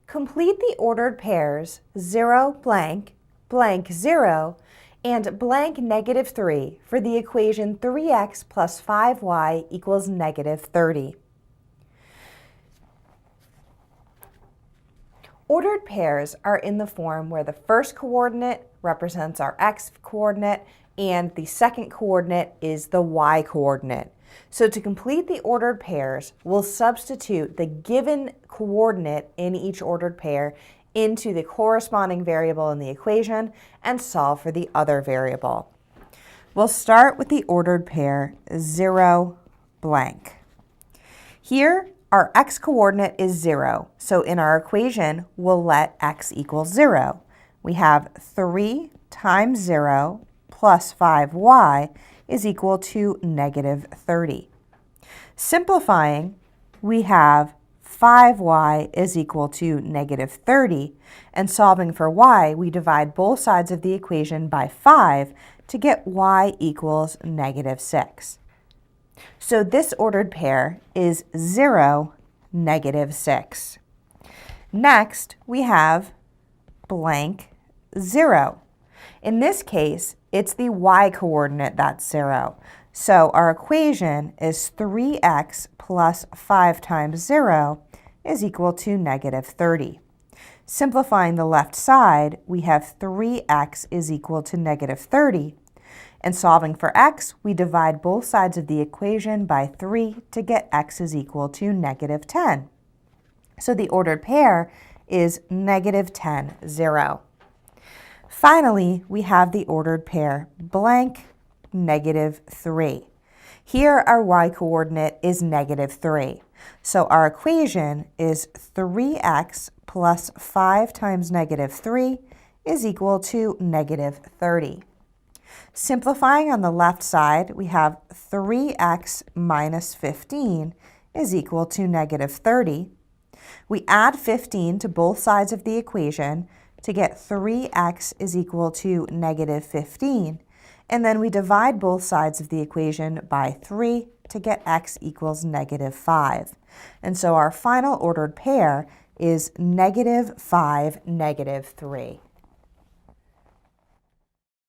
Complete the ordered pairs 0, blank, blank 0, and blank negative 3 for the equation 3x plus 5y equals negative 30. Ordered pairs are in the form where the first coordinate represents our x coordinate and the second coordinate is the y coordinate. So to complete the ordered pairs, we'll substitute the given coordinate in each ordered pair into the corresponding variable in the equation and solve for the other variable. We'll start with the ordered pair 0, blank. Here, our x coordinate is 0, so in our equation, we'll let x equal 0. We have 3 times 0 plus 5y is equal to negative 30. Simplifying, we have 5y is equal to negative 30, and solving for y, we divide both sides of the equation by 5 to get y equals negative 6. So this ordered pair is 0, negative 6. Next, we have blank 0. In this case, it's the y coordinate that's 0. So our equation is 3x plus 5 times 0 is equal to negative 30. Simplifying the left side, we have 3x is equal to negative 30. And solving for x, we divide both sides of the equation by 3 to get x is equal to negative 10. So the ordered pair is negative 10, 0. Finally, we have the ordered pair blank, negative 3. Here our y-coordinate is negative 3. So our equation is 3x plus 5 times negative 3 is equal to negative 30. Simplifying on the left side, we have 3x minus 15 is equal to negative 30. We add 15 to both sides of the equation to get 3x is equal to negative 15. And then we divide both sides of the equation by 3 to get x equals negative 5. And so our final ordered pair is negative 5, negative 3.